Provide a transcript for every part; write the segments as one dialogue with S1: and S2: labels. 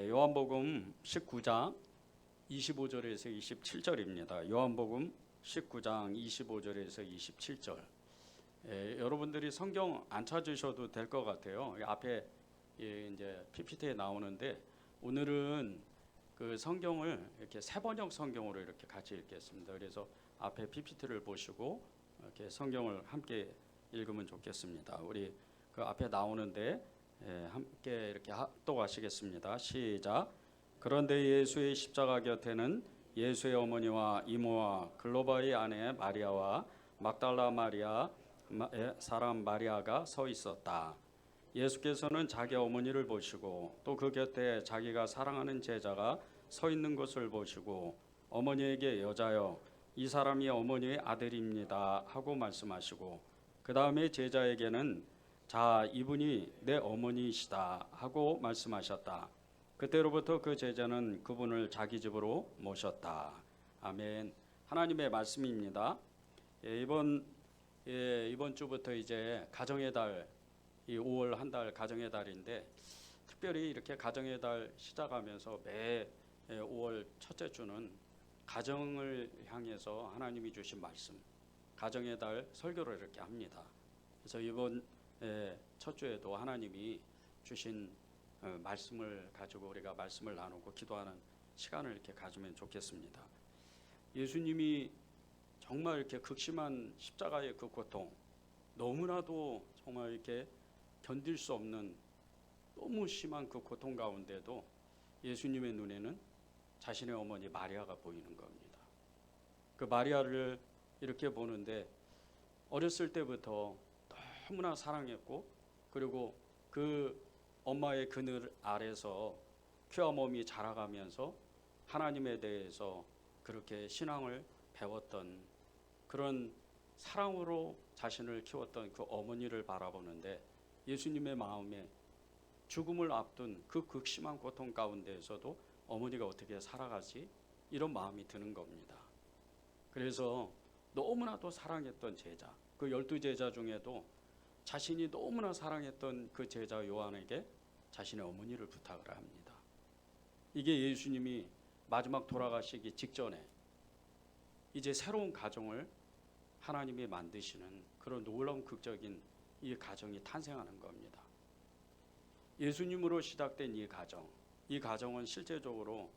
S1: 요한복음 19장 25절에서 27절입니다. 요한복음 19장 25절에서 27절. 여러분들이 성경 안 찾으셔도 될 것 같아요. 앞에 이제 PPT에 나오는데 오늘은 그 성경을 이렇게 세번역 성경으로 이렇게 같이 읽겠습니다. 그래서 앞에 PPT를 보시고 이렇게 성경을 함께 읽으면 좋겠습니다. 우리 그 앞에 나오는데 함께 이렇게 합독하시겠습니다. 시작. 그런데 예수의 십자가 곁에는 예수의 어머니와 이모와 글로바의 아내 마리아와 막달라 마리아 사람 마리아가 서 있었다. 예수께서는 자기 어머니를 보시고 또 그 곁에 자기가 사랑하는 제자가 서 있는 것을 보시고 어머니에게 여자여 이 사람이 어머니의 아들입니다 하고 말씀하시고 그 다음에 제자에게는 자 이분이 내 어머니이시다 하고 말씀하셨다. 그때로부터 그 제자는 그분을 자기 집으로 모셨다. 아멘. 하나님의 말씀입니다. 이번 주부터 이제 가정의 달, 이 5월 한 달 가정의 달인데 특별히 이렇게 가정의 달 시작하면서 매 5월 첫째 주는 가정을 향해서 하나님이 주신 말씀, 가정의 달 설교를 이렇게 합니다. 그래서 이번 첫 주에도 하나님이 주신 말씀을 가지고 우리가 말씀을 나누고 기도하는 시간을 이렇게 가지면 좋겠습니다. 예수님이 정말 이렇게 극심한 십자가의 그 고통, 너무나도 정말 이렇게 견딜 수 없는 너무 심한 그 고통 가운데도 예수님의 눈에는 자신의 어머니 마리아가 보이는 겁니다. 그 마리아를 이렇게 보는데 어렸을 때부터 너무나 사랑했고 그리고 그 엄마의 그늘 아래서 키와 몸이 자라가면서 하나님에 대해서 그렇게 신앙을 배웠던 그런 사랑으로 자신을 키웠던 그 어머니를 바라보는데 예수님의 마음에 죽음을 앞둔 그 극심한 고통 가운데에서도 어머니가 어떻게 살아가지? 이런 마음이 드는 겁니다. 그래서 너무나도 사랑했던 제자, 그 12제자 중에도 자신이 너무나 사랑했던 그 제자 요한에게 자신의 어머니를 부탁을 합니다. 이게 예수님이 마지막 돌아가시기 직전에 이제 새로운 가정을 하나님이 만드시는 그런 놀라운 극적인 이 가정이 탄생하는 겁니다. 예수님으로 시작된 이 가정은 실제적으로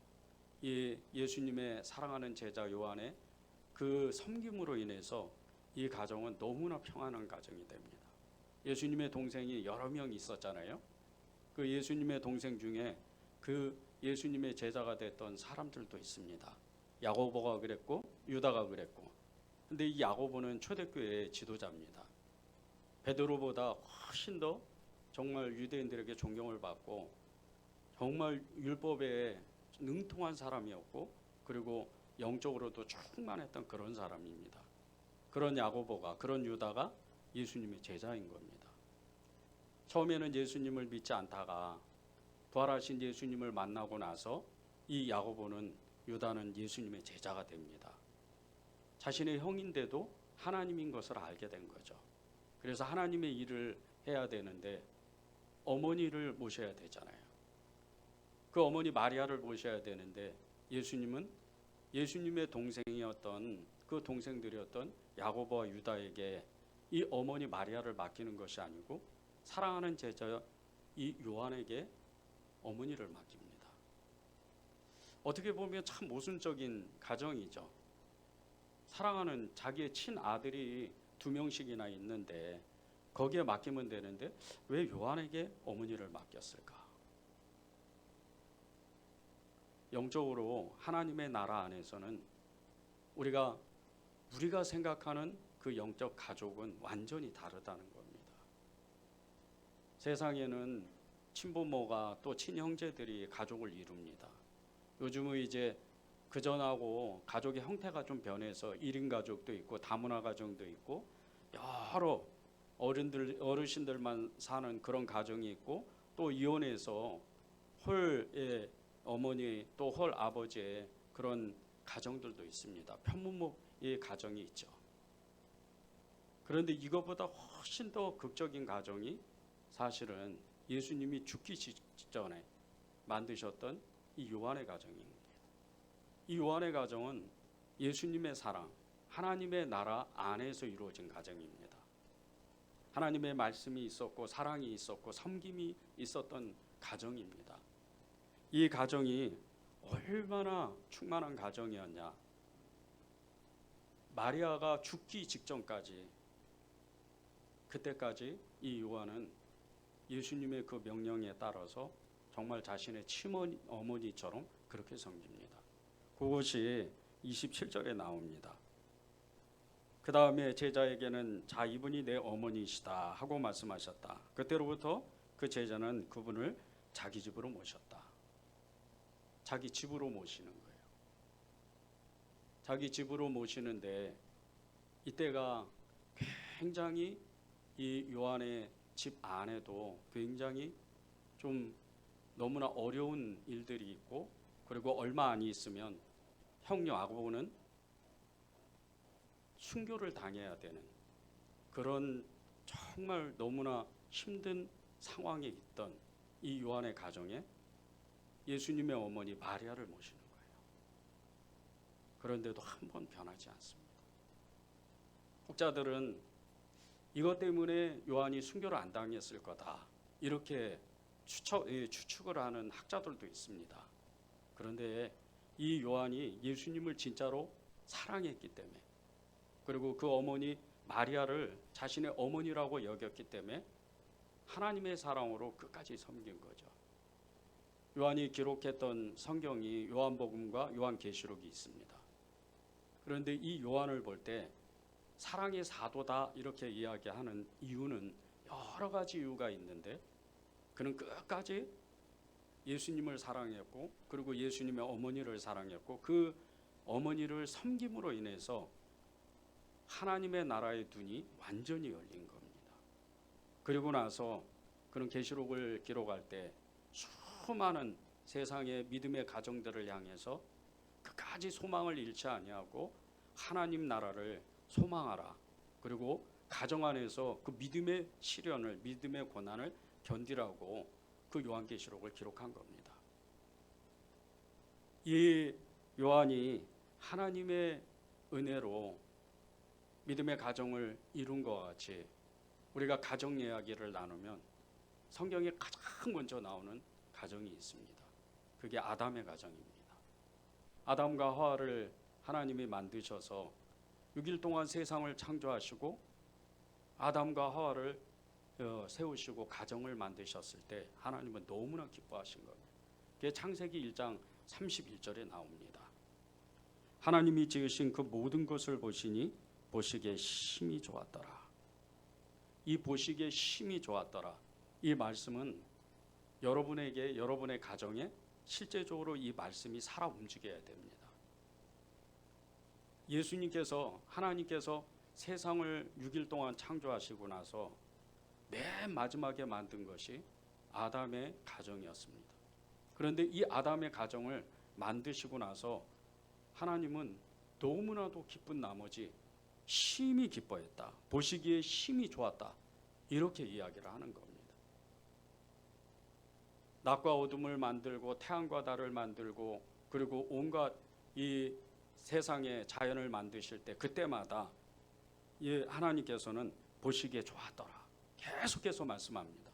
S1: 이 예수님의 사랑하는 제자 요한의 그 섬김으로 인해서 이 가정은 너무나 평안한 가정이 됩니다. 예수님의 동생이 여러 명 있었잖아요. 그 예수님의 동생 중에 그 예수님의 제자가 됐던 사람들도 있습니다. 야고보가 그랬고 유다가 그랬고. 근데 이 야고보는 초대교회의 지도자입니다. 베드로보다 훨씬 더 정말 유대인들에게 존경을 받고 정말 율법에 능통한 사람이었고 그리고 영적으로도 충만했던 그런 사람입니다. 그런 야고보가 그런 유다가 예수님의 제자인 겁니다. 처음에는 예수님을 믿지 않다가 부활하신 예수님을 만나고 나서 이 야고보는 유다는 예수님의 제자가 됩니다. 자신의 형인데도 하나님인 것을 알게 된 거죠. 그래서 하나님의 일을 해야 되는데 어머니를 모셔야 되잖아요. 그 어머니 마리아를 모셔야 되는데 예수님은 예수님의 동생이었던 그 동생들이었던 야고보와 유다에게 이 어머니 마리아를 맡기는 것이 아니고 사랑하는 제자 이 요한에게 어머니를 맡깁니다. 어떻게 보면 참 모순적인 가정이죠. 사랑하는 자기의 친아들이 2명씩이나 있는데 거기에 맡기면 되는데 왜 요한에게 어머니를 맡겼을까? 영적으로 하나님의 나라 안에서는 우리가 생각하는 그 영적 가족은 완전히 다르다는 겁니다. 세상에는 친부모가 또 친형제들이 가족을 이룹니다. 요즘은 이제 그전하고 가족의 형태가 좀 변해서 1인 가족도 있고 다문화 가정도 있고 여러 어르신들만 사는 그런 가정이 있고 또 이혼해서 홀의 어머니 또 홀 아버지의 그런 가정들도 있습니다. 편부모의 가정이 있죠. 그런데 이것보다 훨씬 더 극적인 가정이 사실은 예수님이 죽기 직전에 만드셨던 이 요한의 가정입니다. 이 요한의 가정은 예수님의 사랑, 하나님의 나라 안에서 이루어진 가정입니다. 하나님의 말씀이 있었고 사랑이 있었고 섬김이 있었던 가정입니다. 이 가정이 얼마나 충만한 가정이었냐. 마리아가 죽기 직전까지, 그때까지 이 요한은 예수님의 그 명령에 따라서 정말 자신의 친어머니처럼 그렇게 섬깁니다. 그것이 27절에 나옵니다. 그 다음에 제자에게는 자 이분이 내 어머니시다 하고 말씀하셨다. 그때로부터 그 제자는 그분을 자기 집으로 모셨다. 자기 집으로 모시는 거예요. 자기 집으로 모시는데 이때가 굉장히 이 요한의 집 안에도 굉장히 좀 너무나 어려운 일들이 있고, 그리고 얼마 안 있으면 형 야고보는 순교를 당해야 되는 그런 정말 너무나 힘든 상황에 있던 이 요한의 가정에 예수님의 어머니 마리아를 모시는 거예요. 그런데도 한 번 변하지 않습니다. 학자들은 이것 때문에 요한이 순교를 안 당했을 거다 이렇게 추측을 하는 학자들도 있습니다. 그런데 이 요한이 예수님을 진짜로 사랑했기 때문에, 그리고 그 어머니 마리아를 자신의 어머니라고 여겼기 때문에 하나님의 사랑으로 끝까지 섬긴 거죠. 요한이 기록했던 성경이 요한복음과 요한계시록이 있습니다. 그런데 이 요한을 볼 때 사랑의 사도다 이렇게 이야기하는 이유는 여러 가지 이유가 있는데, 그는 끝까지 예수님을 사랑했고, 그리고 예수님의 어머니를 사랑했고, 그 어머니를 섬김으로 인해서 하나님의 나라의 눈이 완전히 열린 겁니다. 그리고 나서 그는 계시록을 기록할 때 수많은 세상의 믿음의 가정들을 향해서 끝까지 소망을 잃지 아니하고 하나님 나라를 소망하라, 그리고 가정 안에서 그 믿음의 시련을, 믿음의 고난을 견디라고 그 요한계시록을 기록한 겁니다. 이 요한이 하나님의 은혜로 믿음의 가정을 이룬 것 같이 우리가 가정 이야기를 나누면 성경에 가장 먼저 나오는 가정이 있습니다. 그게 아담의 가정입니다. 아담과 하와를 하나님이 만드셔서 6일 동안 세상을 창조하시고 아담과 하와를 세우시고 가정을 만드셨을 때 하나님은 너무나 기뻐하신 겁니다. 그게 창세기 1장 31절에 나옵니다. 하나님이 지으신 그 모든 것을 보시니 보시기에 심히 좋았더라. 이 보시기에 심히 좋았더라, 이 말씀은 여러분에게, 여러분의 가정에 실제적으로 이 말씀이 살아 움직여야 됩니다. 예수님께서, 하나님께서 세상을 6일 동안 창조하시고 나서 맨 마지막에 만든 것이 아담의 가정이었습니다. 그런데 이 아담의 가정을 만드시고 나서 하나님은 너무나도 기쁜 나머지 심히 기뻐했다, 보시기에 심히 좋았다, 이렇게 이야기를 하는 겁니다. 낮과 어둠을 만들고 태양과 달을 만들고, 그리고 온갖 이 세상의 자연을 만드실 때 그때마다 하나님께서는 보시기에 좋았더라 계속해서 말씀합니다.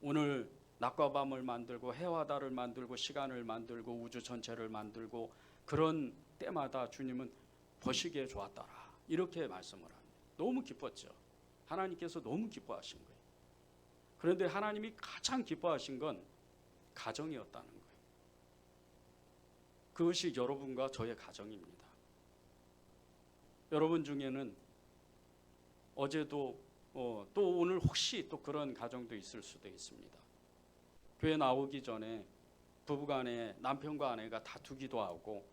S1: 오늘 낮과 밤을 만들고 해와 달을 만들고 시간을 만들고 우주 전체를 만들고, 그런 때마다 주님은 보시기에 좋았더라 이렇게 말씀을 합니다. 너무 기뻤죠. 하나님께서 너무 기뻐하신 거예요. 그런데 하나님이 가장 기뻐하신 건 가정이었다는 거예요. 그것이 여러분과 저의 가정입니다. 여러분 중에는 어제도 또 오늘 혹시 또 그런 가정도 있을 수도 있습니다. 교회 나오기 전에 부부간에, 남편과 아내가 다투기도 하고,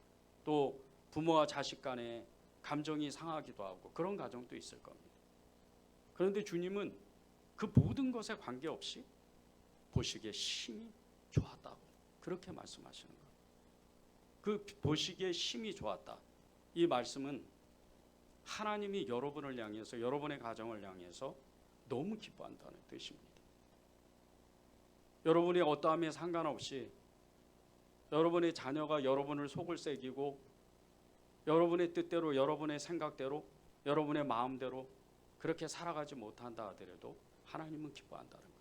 S1: 또 부모와 자식 간에 감정이 상하기도 하고, 그런 가정도 있을 겁니다. 그런데 주님은 그 모든 것에 관계없이 보시기에 심히 좋았다고 그렇게 말씀하시는 거예요. 그 보시기에 심히 좋았다, 이 말씀은 하나님이 여러분을 향해서, 여러분의 가정을 향해서 너무 기뻐한다는 뜻입니다. 여러분의 어떠함에 상관없이 여러분의 자녀가 여러분을 속을 새기고 여러분의 뜻대로, 여러분의 생각대로, 여러분의 마음대로 그렇게 살아가지 못한다 하더라도 하나님은 기뻐한다는 거예요.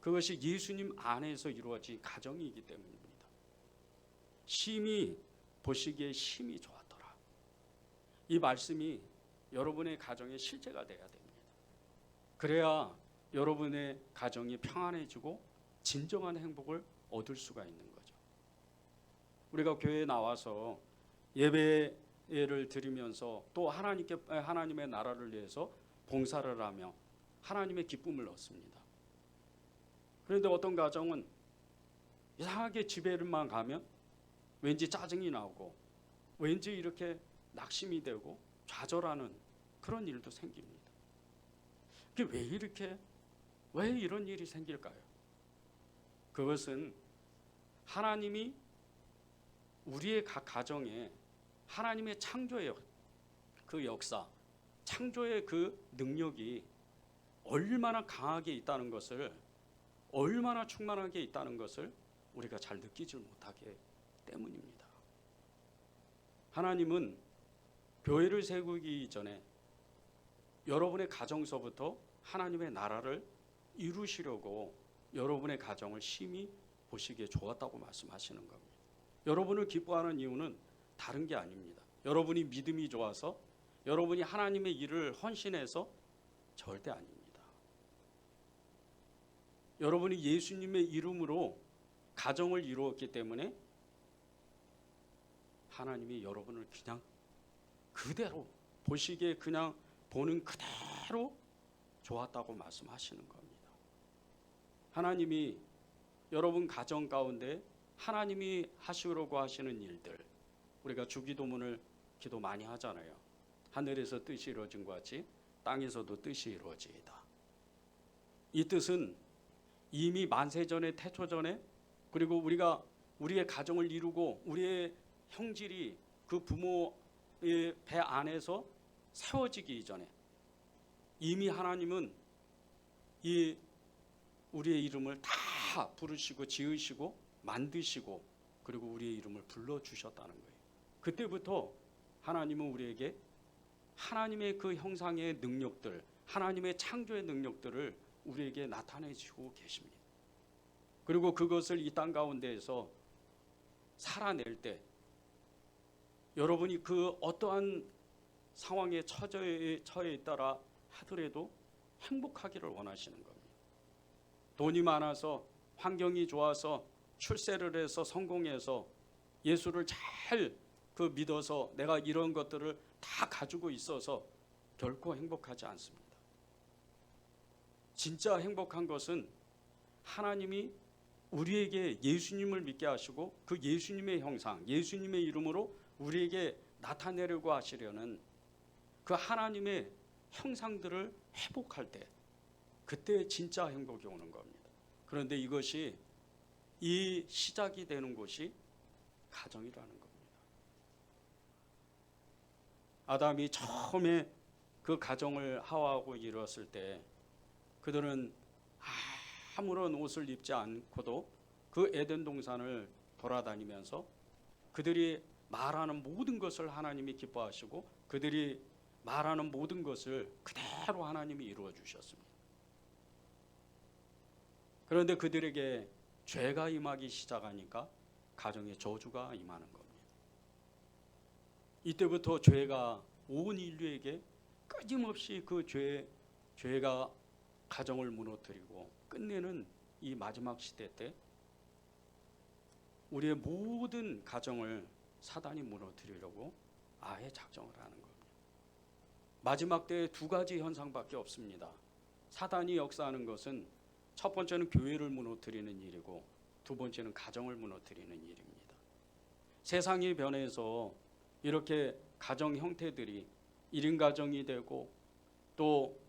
S1: 그것이 예수님 안에서 이루어진 가정이기 때문입니다. 심히 보시기에 심히 좋았더라. 이 말씀이 여러분의 가정의 실제가 돼야 됩니다. 그래야 여러분의 가정이 평안해지고 진정한 행복을 얻을 수가 있는 거죠. 우리가 교회에 나와서 예배를 드리면서 또 하나님의 나라를 위해서 봉사를 하며 하나님의 기쁨을 얻습니다. 그런데 어떤 가정은 이상하게 집에만 가면 왠지 짜증이 나고 왠지 이렇게 낙심이 되고 좌절하는 그런 일도 생깁니다. 그게 왜 이런 일이 생길까요? 그것은 하나님이 우리의 각 가정에 하나님의 창조의 그 역사, 창조의 그 능력이 얼마나 강하게 있다는 것을, 얼마나 충만하게 있다는 것을 우리가 잘 느끼지 못하기 때문입니다. 하나님은 교회를 세우기 전에 여러분의 가정서부터 하나님의 나라를 이루시려고 여러분의 가정을 심히 보시기에 좋았다고 말씀하시는 겁니다. 여러분을 기뻐하는 이유는 다른 게 아닙니다. 여러분이 믿음이 좋아서, 여러분이 하나님의 일을 헌신해서 절대 아닙니다. 여러분이 예수님의 이름으로 가정을 이루었기 때문에 하나님이 여러분을 그냥 그대로 보시기에 그냥 보는 그대로 좋았다고 말씀하시는 겁니다. 하나님이 여러분 가정 가운데 하나님이 하시려고 하시는 일들, 우리가 주기도문을 기도 많이 하잖아요. 하늘에서 뜻이 이루어진 것 같이 땅에서도 뜻이 이루어지이다. 이 뜻은 이미 만세전에 태초전에, 그리고 우리가 우리의 가정을 이루고 우리의 형질이 그 부모의 배 안에서 세워지기 이전에 이미 하나님은 이 우리의 이름을 다 부르시고 지으시고 만드시고 그리고 우리의 이름을 불러주셨다는 거예요. 그때부터 하나님은 우리에게 하나님의 그 형상의 능력들, 하나님의 창조의 능력들을 우리에게 나타내주고 계십니다. 그리고 그것을 이 땅 가운데에서 살아낼 때 여러분이 그 어떠한 상황에 처해 있다라 하더라도 행복하기를 원하시는 겁니다. 돈이 많아서, 환경이 좋아서, 출세를 해서 성공해서, 예수를 잘 믿어서 내가 이런 것들을 다 가지고 있어서 결코 행복하지 않습니다. 진짜 행복한 것은 하나님이 우리에게 예수님을 믿게 하시고 그 예수님의 형상, 예수님의 이름으로 우리에게 나타내려고 하시려는 그 하나님의 형상들을 회복할 때, 그때 진짜 행복이 오는 겁니다. 그런데 이것이 이 시작이 되는 곳이 가정이라는 겁니다. 아담이 처음에 그 가정을 하와하고 이루었을 때 그들은 아무런 옷을 입지 않고도 그 에덴 동산을 돌아다니면서 그들이 말하는 모든 것을 하나님이 기뻐하시고 그들이 말하는 모든 것을 그대로 하나님이 이루어 주셨습니다. 그런데 그들에게 죄가 임하기 시작하니까 가정에 저주가 임하는 겁니다. 이때부터 죄가 온 인류에게 끊임없이 그 죄가 가정을 무너뜨리고 끝내는 이 마지막 시대 때 우리의 모든 가정을 사단이 무너뜨리려고 아예 작정을 하는 겁니다. 마지막 때에 두 가지 현상밖에 없습니다. 사단이 역사하는 것은 첫 번째는 교회를 무너뜨리는 일이고 두 번째는 가정을 무너뜨리는 일입니다. 세상이 변해서 이렇게 가정 형태들이 1인 가정이 되고 또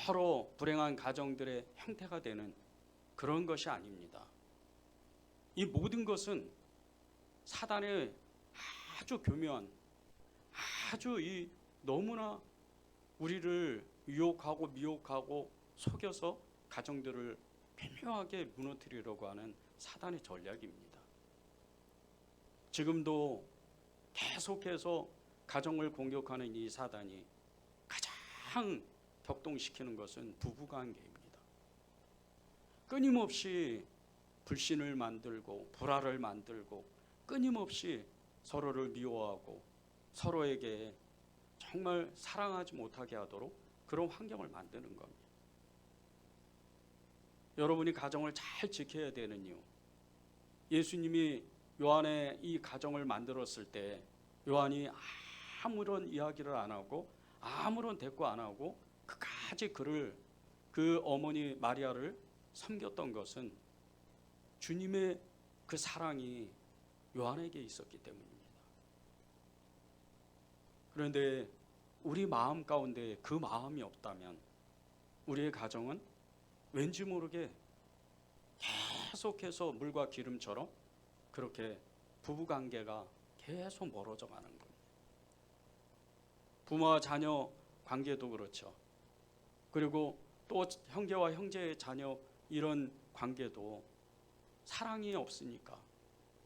S1: 여러 불행한 가정들의 형태가 되는 그런 것이 아닙니다. 이 모든 것은 사단의 아주 교묘한, 아주 너무나 우리를 유혹하고 미혹하고 속여서 가정들을 교묘하게 무너뜨리려고 하는 사단의 전략입니다. 지금도 계속해서 가정을 공격하는 이 사단이 가장 격동시키는 것은 부부관계입니다. 끊임없이 불신을 만들고 불화를 만들고 끊임없이 서로를 미워하고 서로에게 정말 사랑하지 못하게 하도록 그런 환경을 만드는 겁니다. 여러분이 가정을 잘 지켜야 되는 이유, 예수님이 요한의 이 가정을 만들었을 때 요한이 아무런 이야기를 안 하고 아무런 대꾸 안 하고 끝까지 그 어머니 마리아를 섬겼던 것은 주님의 그 사랑이 요한에게 있었기 때문입니다. 그런데 우리 마음 가운데 그 마음이 없다면 우리의 가정은 왠지 모르게 계속해서 물과 기름처럼 그렇게 부부관계가 계속 멀어져 가는 겁니다. 부모와 자녀 관계도 그렇죠. 그리고 또 형제와 형제의 자녀 이런 관계도 사랑이 없으니까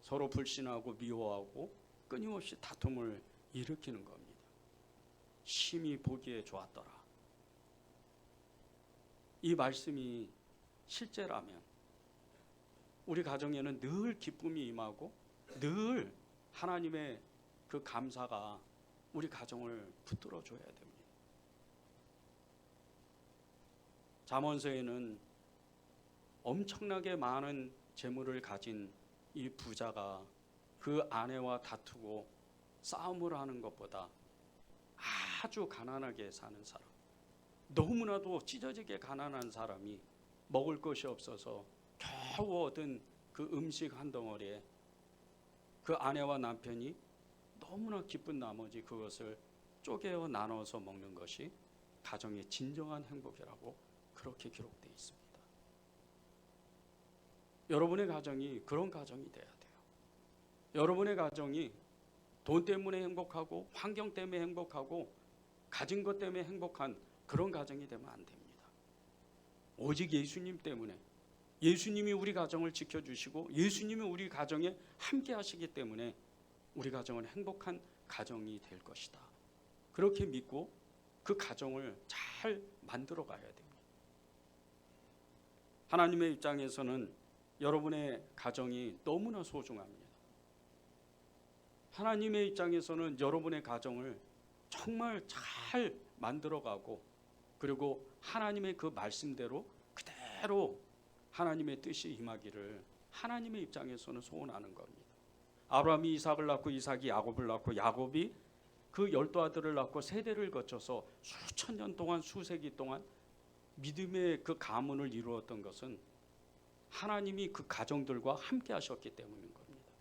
S1: 서로 불신하고 미워하고 끊임없이 다툼을 일으키는 겁니다. 심히 보기에 좋았더라. 이 말씀이 실제라면 우리 가정에는 늘 기쁨이 임하고 늘 하나님의 그 감사가 우리 가정을 붙들어 줘야 됩니다. 잠언서에는 엄청나게 많은 재물을 가진 이 부자가 그 아내와 다투고 싸움을 하는 것보다 아주 가난하게 사는 사람, 너무나도 찢어지게 가난한 사람이 먹을 것이 없어서 겨우 얻은 그 음식 한 덩어리에 그 아내와 남편이 너무나 기쁜 나머지 그것을 쪼개어 나눠서 먹는 것이 가정의 진정한 행복이라고 그렇게 기록되어 있습니다. 여러분의 가정이 그런 가정이 돼야 돼요. 여러분의 가정이 돈 때문에 행복하고 환경 때문에 행복하고 가진 것 때문에 행복한 그런 가정이 되면 안 됩니다. 오직 예수님 때문에, 예수님이 우리 가정을 지켜주시고 예수님이 우리 가정에 함께 하시기 때문에 우리 가정은 행복한 가정이 될 것이다. 그렇게 믿고 그 가정을 잘 만들어 가야 됩니다. 하나님의 입장에서는 여러분의 가정이 너무나 소중합니다. 하나님의 입장에서는 여러분의 가정을 정말 잘 만들어가고 그리고 하나님의 그 말씀대로 그대로 하나님의 뜻이 임하기를 하나님의 입장에서는 소원하는 겁니다. 아브라함이 이삭을 낳고 이삭이 야곱을 낳고 야곱이 그 12 아들을 낳고 세대를 거쳐서 수천 년 동안 수세기 동안 믿음의 그 가문을 이루었던 것은 하나님이 그 가정들과 함께 하셨기 때문인 겁니다.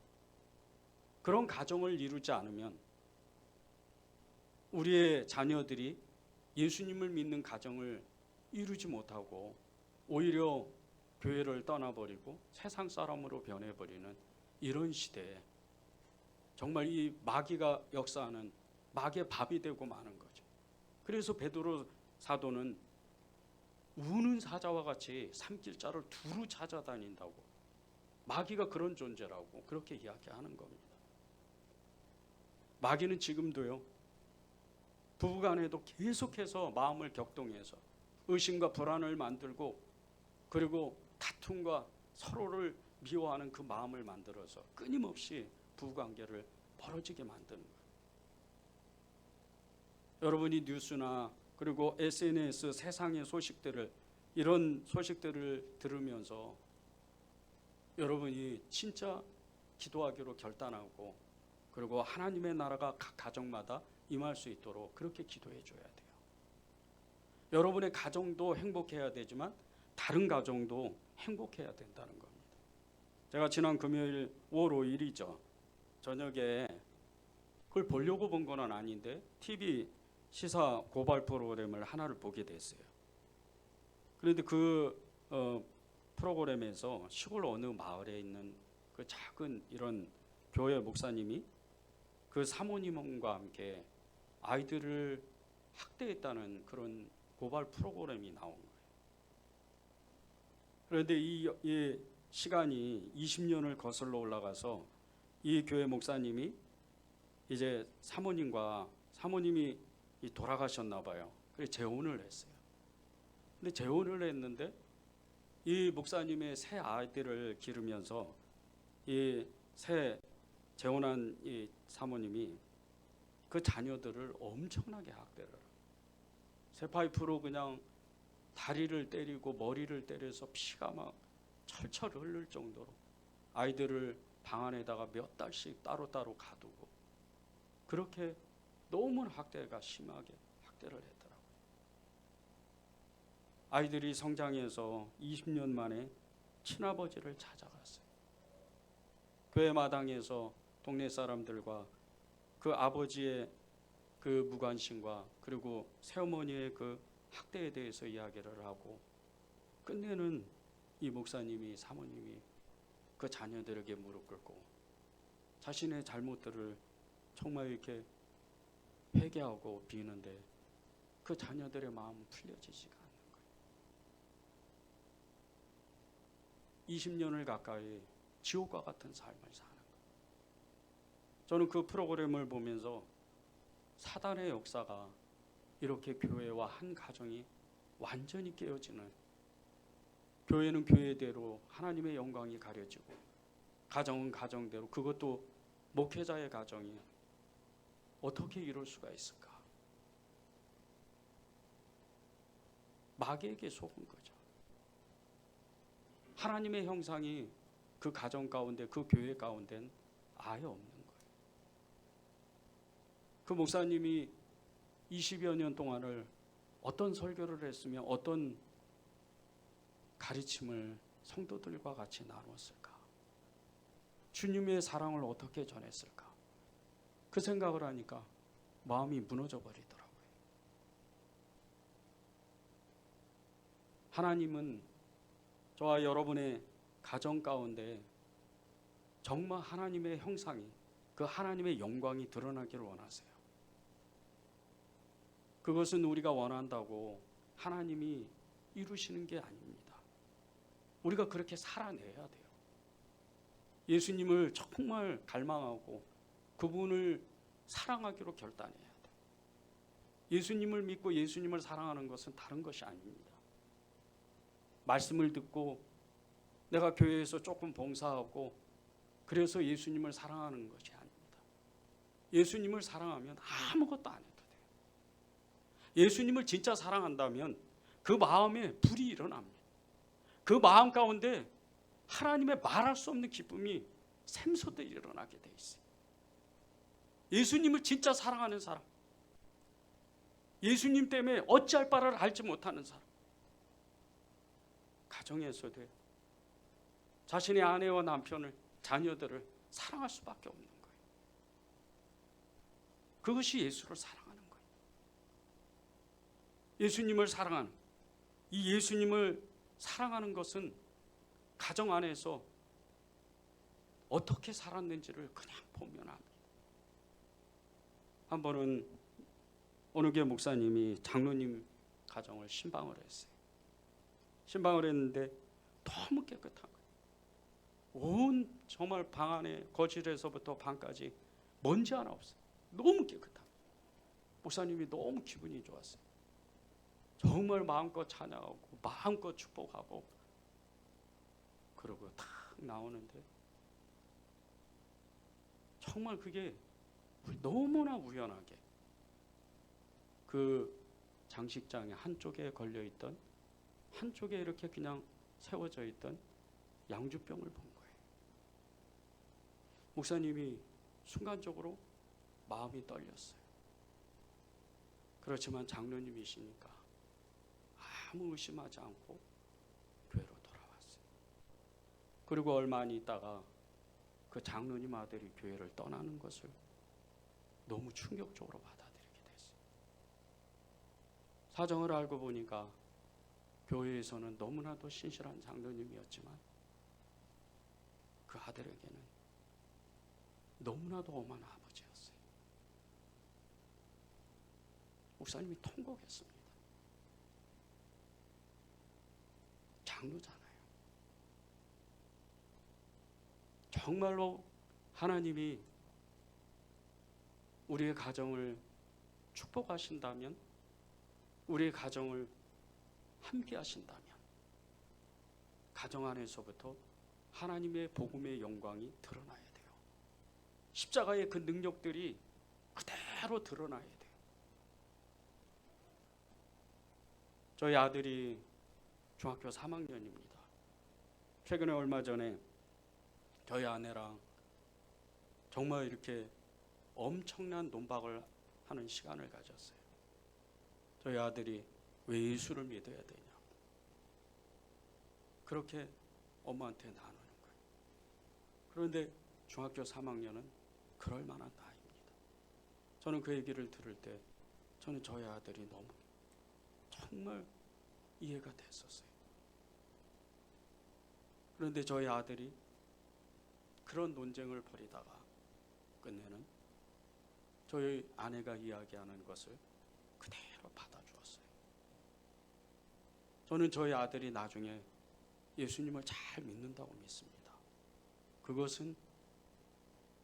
S1: 그런 가정을 이루지 않으면 우리의 자녀들이 예수님을 믿는 가정을 이루지 못하고 오히려 교회를 떠나버리고 세상 사람으로 변해버리는 이런 시대에 정말 이 마귀가 역사하는 마귀의 밥이 되고 마는 거죠. 그래서 베드로 사도는 우는 사자와 같이 산길자를 두루 찾아다닌다고, 마귀가 그런 존재라고 그렇게 이야기하는 겁니다. 마귀는 지금도요, 부부간에도 계속해서 마음을 격동해서 의심과 불안을 만들고 그리고 다툼과 서로를 미워하는 그 마음을 만들어서 끊임없이 부부관계를 벌어지게 만드는 거예요. 여러분이 뉴스나 그리고 SNS 세상의 소식들을, 이런 소식들을 들으면서 여러분이 진짜 기도하기로 결단하고 그리고 하나님의 나라가 각 가정마다 임할 수 있도록 그렇게 기도해 줘야 돼요. 여러분의 가정도 행복해야 되지만 다른 가정도 행복해야 된다는 겁니다. 제가 지난 금요일 5월 5일이죠. 저녁에 그걸 보려고 본 건 아닌데 TV 시사 고발 프로그램을 하나를 보게 됐어요. 그런데 그 프로그램에서 시골 어느 마을에 있는 그 작은 이런 교회 목사님이 그 사모님과 함께 아이들을 학대했다는 그런 고발 프로그램이 나온 거예요. 그런데 이 시간이 20년을 거슬러 올라가서 이 교회 목사님이 이제 사모님이 돌아가셨나 봐요. 그래서 재혼을 했어요. 근데 재혼을 했는데 이 목사님의 새 아이들을 기르면서 이 새 재혼한 이 사모님이 그 자녀들을 엄청나게 학대를 해요. 새 파이프로 그냥 다리를 때리고 머리를 때려서 피가 막 철철 흐를 정도로 아이들을 방 안에다가 몇 달씩 따로따로 가두고 그렇게 너무 학대가 심하게 학대를 했더라고요. 아이들이 성장해서 20년 만에 친아버지를 찾아갔어요. 교회 마당에서 동네 사람들과 그 아버지의 그 무관심과 그리고 새어머니의 그 학대에 대해서 이야기를 하고 끝내는 이 목사님이 사모님이 그 자녀들에게 무릎 꿇고 자신의 잘못들을 정말 이렇게 회개하고 비는데 그 자녀들의 마음은 풀려지지가 않는 거예요. 20년을 가까이 지옥과 같은 삶을 사는 거예요. 저는 그 프로그램을 보면서 사단의 역사가 이렇게 교회와 한 가정이 완전히 깨어지는, 교회는 교회대로 하나님의 영광이 가려지고 가정은 가정대로, 그것도 목회자의 가정이 어떻게 이럴 수가 있을까? 마귀에게 속은 거죠. 하나님의 형상이 그 가정 가운데, 그 교회 가운데는 아예 없는 거예요. 그 목사님이 20여 년 동안을 어떤 설교를 했으며 어떤 가르침을 성도들과 같이 나눴을까? 주님의 사랑을 어떻게 전했을까? 그 생각을 하니까 마음이 무너져 버리더라고요. 하나님은 저와 여러분의 가정 가운데 정말 하나님의 형상이, 그 하나님의 영광이 드러나기를 원하세요. 그것은 우리가 원한다고 하나님이 이루시는 게 아닙니다. 우리가 그렇게 살아내야 돼요. 예수님을 정말 갈망하고 그분을 사랑하기로 결단해야 돼요. 예수님을 믿고 예수님을 사랑하는 것은 다른 것이 아닙니다. 말씀을 듣고 내가 교회에서 조금 봉사하고 그래서 예수님을 사랑하는 것이 아닙니다. 예수님을 사랑하면 아무것도 안 해도 돼요. 예수님을 진짜 사랑한다면 그 마음에 불이 일어납니다. 그 마음 가운데 하나님의 말할 수 없는 기쁨이 샘솟듯이 일어나게 돼 있어요. 예수님을 진짜 사랑하는 사람, 예수님 때문에 어찌할 바를 알지 못하는 사람, 가정에서도 자신의 아내와 남편을, 자녀들을 사랑할 수밖에 없는 거예요. 그것이 예수를 사랑하는 거예요. 예수님을 사랑하는, 이 예수님을 사랑하는 것은 가정 안에서 어떻게 살았는지를 그냥 보면 압니다. 한 번은 어느 교회 목사님이 장로님 가정을 신방을 했어요. 신방을 했는데 너무 깨끗한 거예요. 온 정말 방 안에 거실에서부터 방까지 먼지 하나 없어요. 너무 깨끗한 거예요. 목사님이 너무 기분이 좋았어요. 정말 마음껏 찬양하고 마음껏 축복하고 그러고 탁 나오는데 정말 그게 너무나 우연하게 그 장식장의 한쪽에 걸려있던, 한쪽에 이렇게 그냥 세워져 있던 양주병을 본 거예요. 목사님이 순간적으로 마음이 떨렸어요. 그렇지만 장로님이시니까 아무 의심하지 않고 교회로 돌아왔어요. 그리고 얼마 안 있다가 그 장로님 아들이 교회를 떠나는 것을 너무 충격적으로 받아들이게 됐어요. 사정을 알고 보니까 교회에서는 너무나도 신실한 장로님이었지만 그 아들에게는 너무나도 엄한 아버지였어요. 목사님이 통곡했습니다. 장로잖아요. 정말로 하나님이 우리의 가정을 축복하신다면, 우리의 가정을 함께 하신다면 가정 안에서부터 하나님의 복음의 영광이 드러나야 돼요. 십자가의 그 능력들이 그대로 드러나야 돼요. 저희 아들이 중학교 3학년입니다. 최근에 얼마 전에 저희 아내랑 정말 이렇게 엄청난 논박을 하는 시간을 가졌어요. 저희 아들이 왜 예수를 믿어야 되냐, 그렇게 엄마한테 나누는 거예요. 그런데 중학교 3학년은 그럴 만한 나이입니다. 저는 그 얘기를 들을 때 저는 저희 아들이 너무 정말 이해가 됐었어요. 그런데 저희 아들이 그런 논쟁을 벌이다가 끝내는 저희 아내가 이야기하는 것을 그대로 받아주었어요. 저는 저희 아들이 나중에 예수님을 잘 믿는다고 믿습니다. 그것은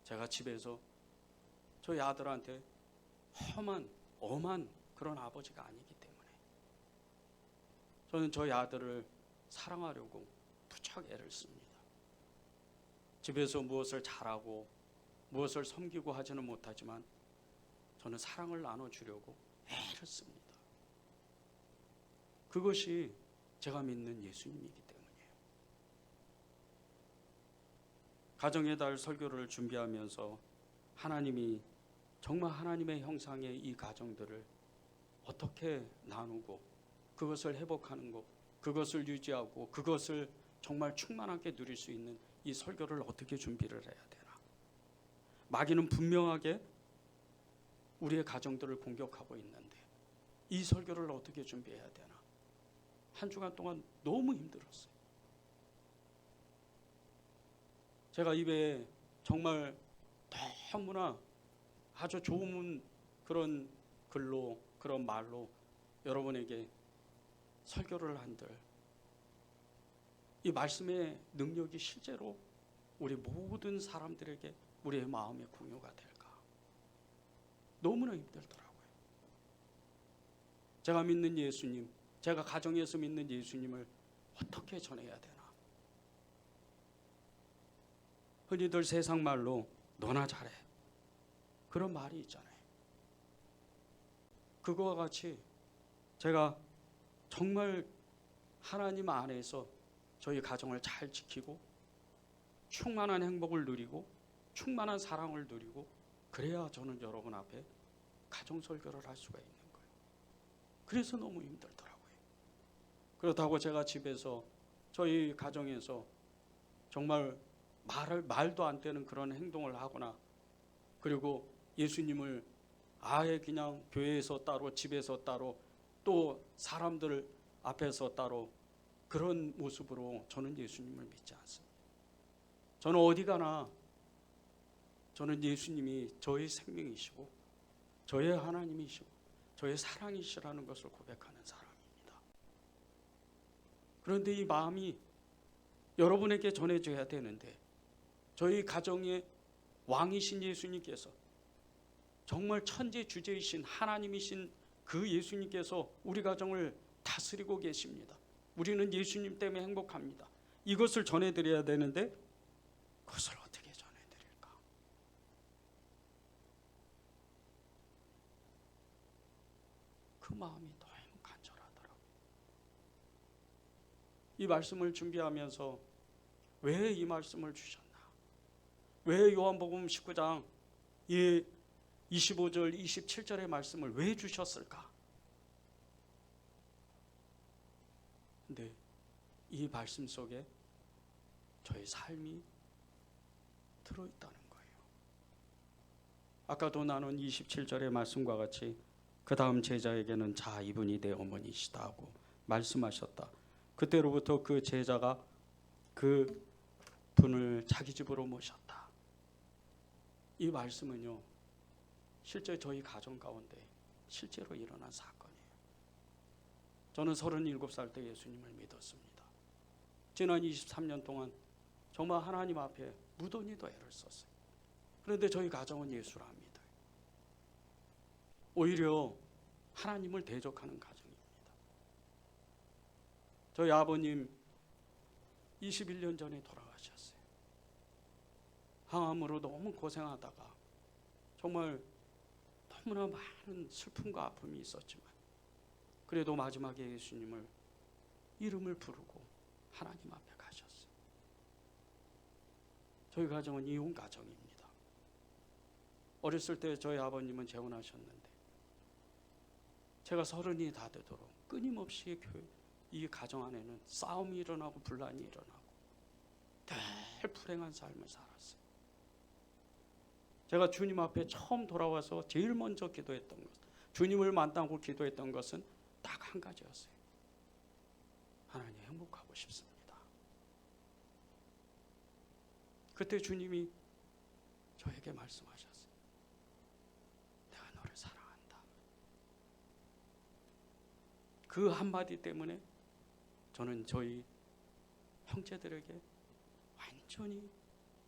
S1: 제가 집에서 저희 아들한테 엄한 그런 아버지가 아니기 때문에 저는 저희 아들을 사랑하려고 부쩍 애를 씁니다. 집에서 무엇을 잘하고 무엇을 섬기고 하지는 못하지만 저는 사랑을 나눠주려고 애를 씁니다. 그것이 제가 믿는 예수님이기 때문이에요. 가정의 달 설교를 준비하면서 하나님이 정말 하나님의 형상의 이 가정들을 어떻게 나누고 그것을 회복하는 것, 그것을 유지하고 그것을 정말 충만하게 누릴 수 있는 이 설교를 어떻게 준비를 해야 되나. 마귀는 분명하게 우리의 가정들을 공격하고 있는데 이 설교를 어떻게 준비해야 되나. 한 주간 동안 너무 힘들었어요. 제가 입에 정말 너무나 아주 좋은 그런 글로, 그런 말로 여러분에게 설교를 한들 이 말씀의 능력이 실제로 우리 모든 사람들에게 우리의 마음의 공유가 될까? 너무나 힘들더라고요. 제가 믿는 예수님, 제가 가정에서 믿는 예수님을 어떻게 전해야 되나? 흔히들 세상 말로 너나 잘해, 그런 말이 있잖아요. 그거와 같이 제가 정말 하나님 안에서 저희 가정을 잘 지키고 충만한 행복을 누리고 충만한 사랑을 누리고 그래야 저는 여러분 앞에 가정 설교를 할 수가 있는 거예요. 그래서 너무 힘들더라고요. 그렇다고 제가 집에서 저희 가정에서 정말 말도 안 되는 그런 행동을 하거나 그리고 예수님을 아예 그냥 교회에서 따로 집에서 따로 또 사람들 앞에서 따로 그런 모습으로 저는 예수님을 믿지 않습니다. 저는 어디 가나 저는 예수님이 저의 생명이시고 저의 하나님이시고 저의 사랑이시라는 것을 고백하는 사람입니다. 그런데 이 마음이 여러분에게 전해져야 되는데 저희 가정의 왕이신 예수님께서 정말 천지 주제이신 하나님이신 그 예수님께서 우리 가정을 다스리고 계십니다. 우리는 예수님 때문에 행복합니다. 이것을 전해드려야 되는데 그것을 어떻게 전해드릴까? 그 마음이 너무 간절하더라고요. 이 말씀을 준비하면서 왜 이 말씀을 주셨나? 왜 요한복음 19장 이 25절 27절의 말씀을 왜 주셨을까? 근데 이 말씀 속에 저의 삶이 들어있다는 거예요. 아까도 나눈 27절의 말씀과 같이 그 다음 제자에게는 자 이분이 내 어머니시다 하고 말씀하셨다. 그때로부터 그 제자가 그 분을 자기 집으로 모셨다. 이 말씀은요 실제 저희 가정 가운데 실제로 일어난 사건이에요. 저는 37살 때 예수님을 믿었습니다. 지난 23년 동안 정말 하나님 앞에 무던히도 애를 썼어요. 그런데 저희 가정은 예수를 합니다. 오히려 하나님을 대적하는 가정입니다. 저희 아버님 21년 전에 돌아가셨어요. 항암으로 너무 고생하다가 정말 너무나 많은 슬픔과 아픔이 있었지만 그래도 마지막에 예수님을 이름을 부르고 하나님 앞에 가셨어요. 저희 가정은 이혼 가정입니다. 어렸을 때 저희 아버님은 재혼하셨는데 제가 30이 다 되도록 끊임없이 이 가정 안에는 싸움이 일어나고 분란이 일어나고 늘 불행한 삶을 살았어요. 제가 주님 앞에 처음 돌아와서 제일 먼저 기도했던 것, 주님을 만나고 기도했던 것은 딱 한 가지였어요. 하나님, 행복하고 싶습니다. 그때 주님이 저에게 말씀하셨어요. 내가 너를 사랑한다. 그 한마디 때문에 저는 저희 형제들에게 완전히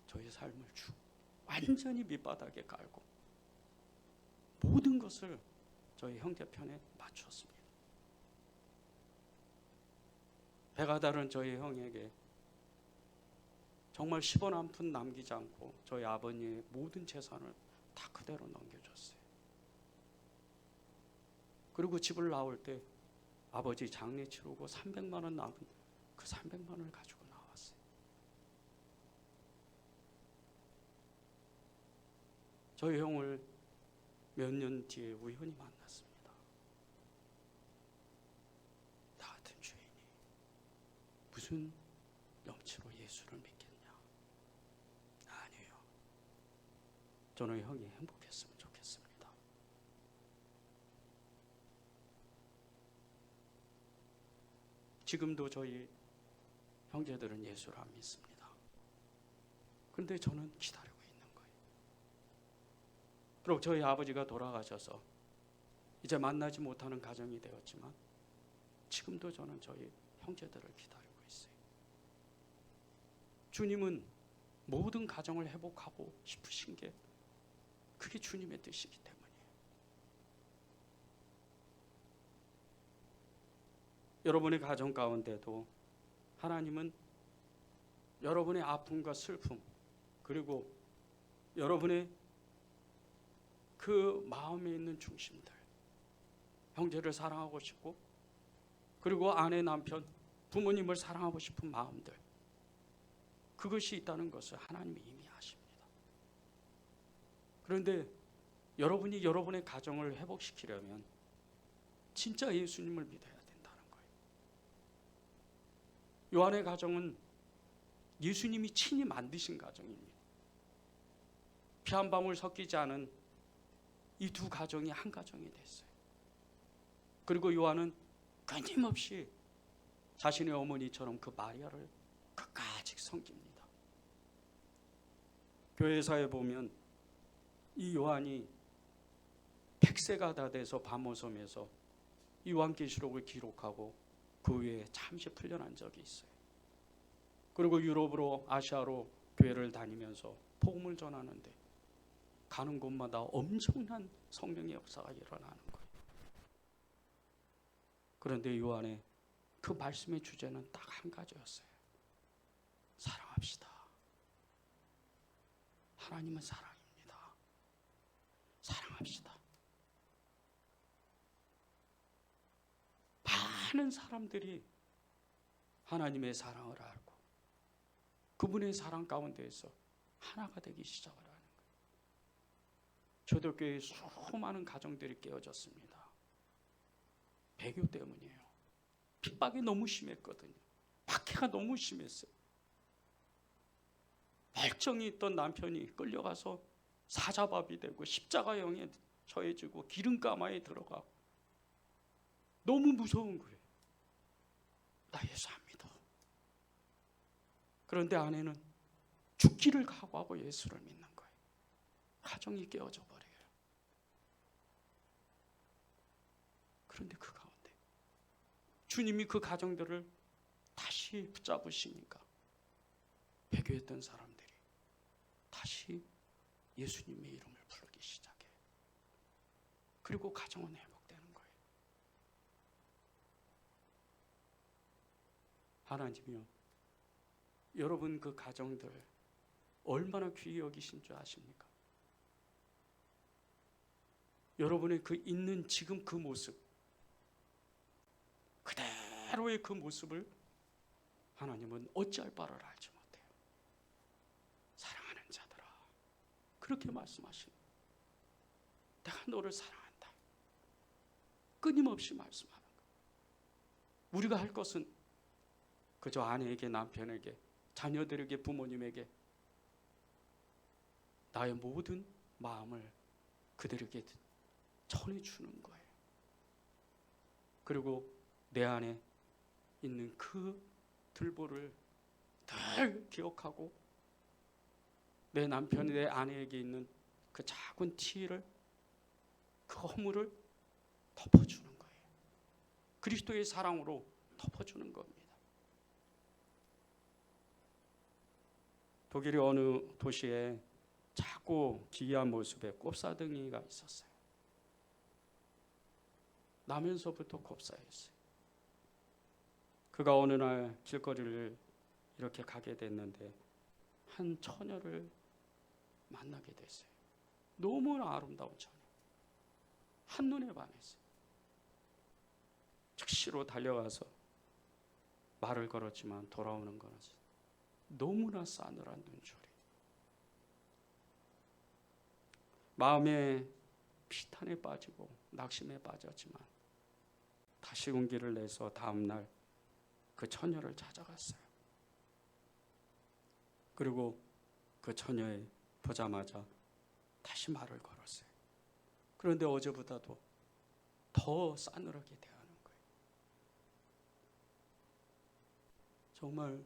S1: 저희 삶을 완전히 밑바닥에 깔고 모든 것을 저희 형제 편에 맞추었습니다. 배가 다른 저희 형에게 정말 10원 한 푼 남기지 않고 저희 아버님의 모든 재산을 다 그대로 넘겨줬어요. 그리고 집을 나올 때 아버지 장례 치르고 300만 원 남은 그 300만 원을 가지고 나왔어요. 저희 형을 몇 년 뒤에 우연히 만났습니다. 나 같은 주인이 무슨 염치로 예수를 믿겠냐? 아니에요. 저는 형이 행복했으면 좋겠습니다. 지금도 저희 형제들은 예수를 안 믿습니다. 그런데 저는 기다리고 있는 거예요. 그리고 저희 아버지가 돌아가셔서 이제 만나지 못하는 가정이 되었지만 지금도 저는 저희 형제들을 기다리고 있어요. 주님은 모든 가정을 회복하고 싶으신 게 그게 주님의 뜻이기 때문이에요. 여러분의 가정 가운데도 하나님은 여러분의 아픔과 슬픔 그리고 여러분의 그 마음에 있는 중심들, 형제를 사랑하고 싶고 그리고 아내, 남편, 부모님을 사랑하고 싶은 마음들, 그것이 있다는 것을 하나님이 이미 아십니다. 그런데 여러분이 여러분의 가정을 회복시키려면 진짜 예수님을 믿어야 된다는 거예요. 요한의 가정은 예수님이 친히 만드신 가정입니다. 피 한 방울 섞이지 않은 이 두 가정이 한 가정이 됐어요. 그리고 요한은 끊임없이 자신의 어머니처럼 그 마리아를 끝까지 섬깁니다. 교회사에 보면 이 요한이 100세가 다 돼서 밤오섬에서 요한계시록을 기록하고 그 후에 잠시 풀려난 적이 있어요. 그리고 유럽으로 아시아로 교회를 다니면서 복음을 전하는데 가는 곳마다 엄청난 성령의 역사가 일어나는 거예요. 그런데 요한의 그 말씀의 주제는 딱 한 가지였어요. 사랑합시다. 하나님은 사랑입니다. 사랑합시다. 많은 사람들이 하나님의 사랑을 알고 그분의 사랑 가운데에서 하나가 되기 시작을 하는 거예요. 초대교회에 수많은 가정들이 깨어졌습니다. 배교 때문이에요. 핍박이 너무 심했거든요. 박해가 너무 심했어요. 멀쩡히 있던 남편이 끌려가서 사자밥이 되고 십자가형에 처해지고 기름가마에 들어가고 너무 무서운 거예요. 나 예수 안 믿어. 그런데 아내는 죽기를 각오하고 예수를 믿는 거예요. 가정이 깨어져 버려요. 그런데 그 가운데 주님이 그 가정들을 다시 붙잡으시니까 회개했던 사람들이 다시 예수님의 이름을 부르기 시작해요. 그리고 가정은 회복되는 거예요. 하나님이요, 여러분 그 가정들 얼마나 귀히 여기신 줄 아십니까? 여러분의 그 있는 지금 그 모습, 그대로의 그 모습을 하나님은 어찌할 바를 알지 못해요. 사랑하는 자들아, 그렇게 말씀하시는, 내가 너를 사랑한다, 끊임없이 말씀하는 거예요. 우리가 할 것은 그저 아내에게, 남편에게, 자녀들에게, 부모님에게 나의 모든 마음을 그들에게 전해주는 거예요. 그리고 내 안에 있는 그 들보를 늘 기억하고 내 남편이 내 아내에게 있는 그 작은 티를, 그 허물을 덮어주는 거예요. 그리스도의 사랑으로 덮어주는 겁니다. 독일의 어느 도시에 작고 기이한 모습의 꼽사등이가 있었어요. 나면서부터 곱사였어요. 그가 어느 날 길거리를 이렇게 가게 됐는데 한 처녀를 만나게 됐어요. 너무나 아름다운 처녀. 한눈에 반했어요. 즉시로 달려가서 말을 걸었지만 돌아오는 것은 너무나 싸늘한 눈초리. 마음에 피탄에 빠지고 낙심에 빠졌지만 다시 용기를 내서 다음날 그 처녀를 찾아갔어요. 그리고 그 처녀를 보자마자 다시 말을 걸었어요. 그런데 어제보다도 더 싸늘하게 대하는 거예요. 정말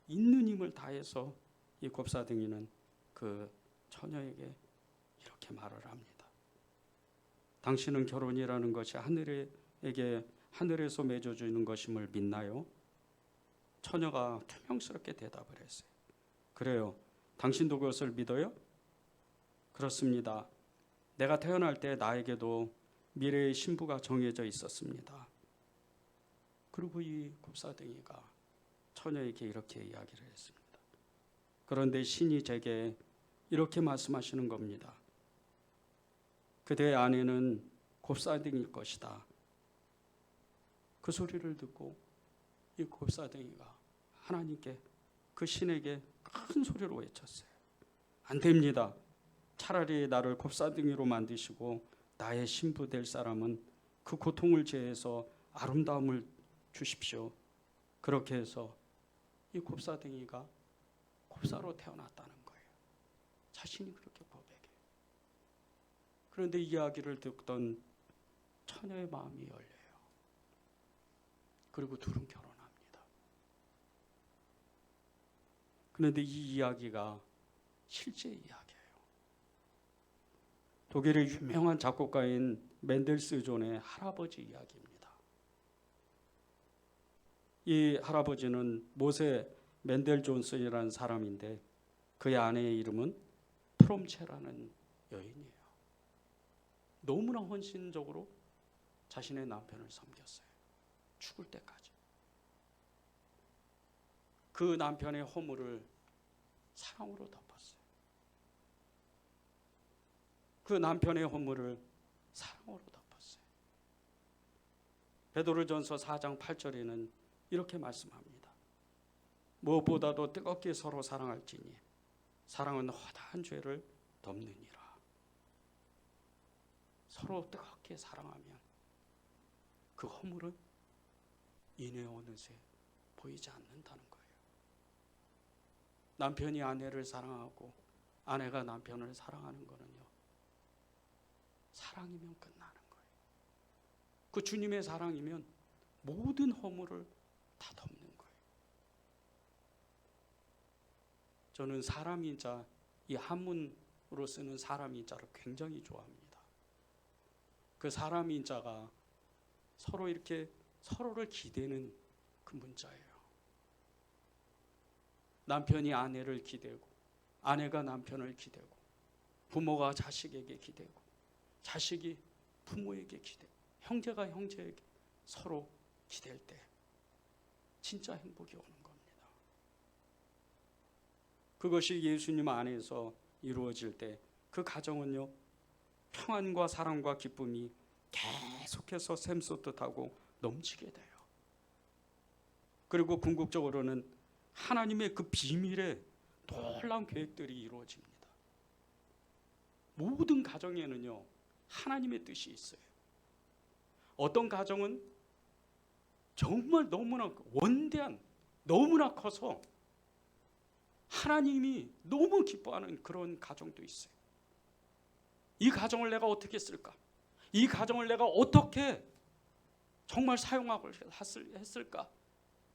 S1: 있는 힘을 다해서 이 곱사등이는 그 처녀에게 이렇게 말을 합니다. 당신은 결혼이라는 것이 하늘에서 맺어주는 것임을 믿나요? 처녀가 투명스럽게 대답을 했어요. 그래요. 당신도 그것을 믿어요? 그렇습니다. 내가 태어날 때 나에게도 미래의 신부가 정해져 있었습니다. 그리고 이 곱사등이가 처녀에게 이렇게 이야기를 했습니다. 그런데 신이 제게 이렇게 말씀하시는 겁니다. 그대의 아내는 곱사등일 것이다. 그 소리를 듣고 이 곱사등이가 하나님께, 그 신에게 큰 소리로 외쳤어요. 안 됩니다. 차라리 나를 곱사등이로 만드시고 나의 신부 될 사람은 그 고통을 제해서 아름다움을 주십시오. 그렇게 해서 이 곱사등이가 곱사로 태어났다는 거예요. 자신이 그렇게 고백해요. 그런데 이 이야기를 듣던 처녀의 마음이 열려요. 그리고 둘은 결혼합니다. 그런데 이 이야기가 실제 이야기예요. 독일의 유명한 작곡가인 멘델스존의 할아버지 이야기입니다. 이 할아버지는 모세 멘델존슨이라는 사람인데 그의 아내의 이름은 프롬체라는 여인이에요. 너무나 헌신적으로 자신의 남편을 섬겼어요. 죽을 때까지. 그 남편의 허물을 사랑으로 덮었어요. 그 남편의 허물을 사랑으로 덮었어요. 베드로전서 4장 8절에는 이렇게 말씀합니다. 무엇보다도 뜨겁게 서로 사랑할지니 사랑은 허다한 죄를 덮느니라. 서로 뜨겁게 사랑하면 그 허물은 이내 어느새 보이지 않는다는 거예요. 남편이 아내를 사랑하고 아내가 남편을 사랑하는 거는요, 사랑이면 끝나는 거예요. 그 주님의 사랑이면 모든 허물을 다 덮는 거예요. 저는 사람인자, 이 한문으로 쓰는 사람인자를 굉장히 좋아합니다. 그 사람인자가 서로 이렇게 서로를 기대는 그 문자예요. 남편이 아내를 기대고, 아내가 남편을 기대고, 부모가 자식에게 기대고, 자식이 부모에게 기대고, 형제가 형제에게 서로 기댈 때 진짜 행복이 오는 겁니다. 그것이 예수님 안에서 이루어질 때 그 가정은요, 평안과 사랑과 기쁨이 계속해서 샘솟듯하고 넘치게 돼요. 그리고 궁극적으로는 하나님의 그 비밀의 놀라운 계획들이 이루어집니다. 모든 가정에는요, 하나님의 뜻이 있어요. 어떤 가정은 정말 너무나 원대한, 너무나 커서 하나님이 너무 기뻐하는 그런 가정도 있어요. 이 가정을 내가 어떻게 쓸까? 이 가정을 내가 어떻게 정말 사용하고 했을까?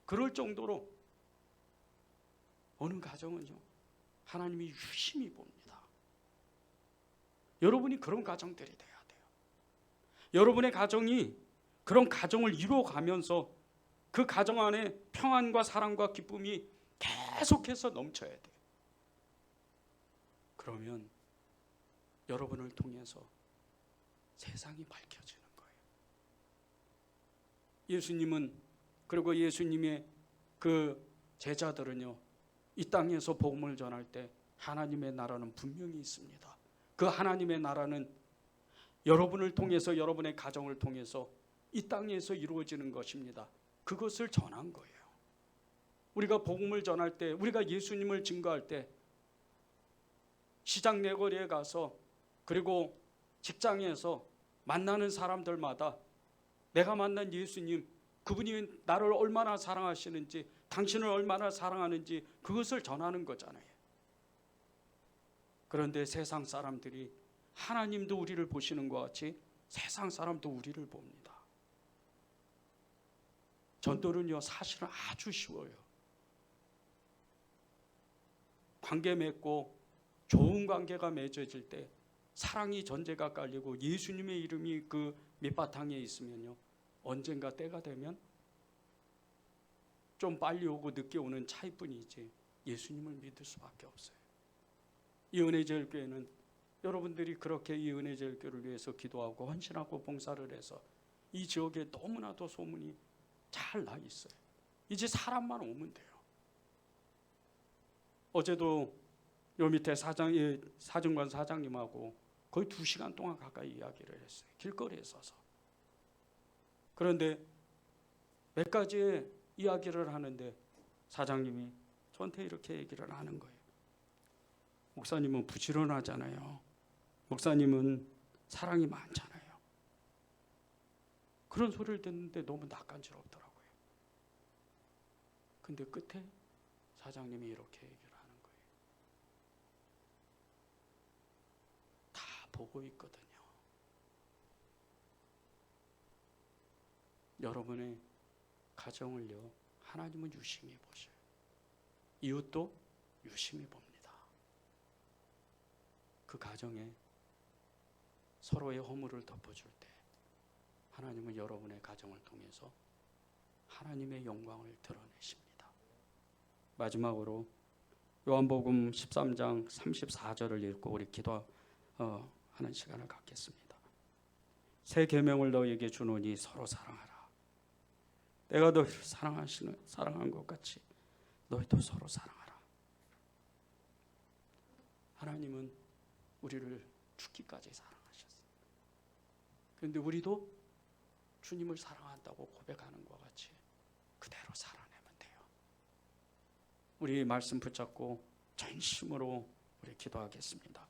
S1: 그럴 정도로 어느 가정은요, 하나님이 유심히 봅니다. 여러분이 그런 가정들이 돼야 돼요. 여러분의 가정이 그런 가정을 이루어가면서 그 가정 안에 평안과 사랑과 기쁨이 계속해서 넘쳐야 돼요. 그러면 여러분을 통해서 세상이 밝혀지는 거예요. 예수님은, 그리고 예수님의 그 제자들은요, 이 땅에서 복음을 전할 때 하나님의 나라는 분명히 있습니다. 그 하나님의 나라는 여러분을 통해서, 여러분의 가정을 통해서 이 땅에서 이루어지는 것입니다. 그것을 전한 거예요. 우리가 복음을 전할 때, 우리가 예수님을 증거할 때 시장 내거리에 가서, 그리고 직장에서 만나는 사람들마다 내가 만난 예수님, 그분이 나를 얼마나 사랑하시는지, 당신을 얼마나 사랑하는지 그것을 전하는 거잖아요. 그런데 세상 사람들이 하나님도 우리를 보시는 것 같이 세상 사람도 우리를 봅니다. 전도는요, 사실은 아주 쉬워요. 관계 맺고 좋은 관계가 맺어질 때 사랑이 전제가 깔리고 예수님의 이름이 그 밑바탕에 있으면요, 언젠가 때가 되면 좀 빨리 오고 늦게 오는 차이뿐이지 예수님을 믿을 수밖에 없어요. 이 은혜제일교회는 여러분들이 그렇게 이 은혜제일교회를 위해서 기도하고 헌신하고 봉사를 해서 이 지역에 너무나도 소문이 잘 나 있어요. 이제 사람만 오면 돼요. 어제도 요 밑에 사정관 사장님하고 거의 2시간 동안 가까이 이야기를 했어요. 길거리에 서서. 그런데 몇 가지의 이야기를 하는데 사장님이 저한테 이렇게 얘기를 하는 거예요. 목사님은 부지런하잖아요. 목사님은 사랑이 많잖아요. 그런 소리를 듣는데 너무 낯간지럽더라고요. 근데 끝에 사장님이 이렇게 얘기를 하는 거예요. 다 보고 있거든요. 여러분의 가정을요, 하나님은 유심히 보셔요. 이웃도 유심히 봅니다. 그 가정에 서로의 허물을 덮어줄 때 하나님은 여러분의 가정을 통해서 하나님의 영광을 드러내십니다. 마지막으로 요한복음 13장 34절을 읽고 우리 기도하는 시간을 갖겠습니다. 새 계명을 너희에게 주노니 서로 사랑하라. 내가 너희를 사랑한 것 같이 너희도 서로 사랑하라. 하나님은 우리를 죽기까지 사랑하셨어요. 그런데 우리도 주님을 사랑한다고 고백하는 것 같이 그대로 살아내면 돼요. 우리 말씀 붙잡고 전심으로 우리 기도하겠습니다.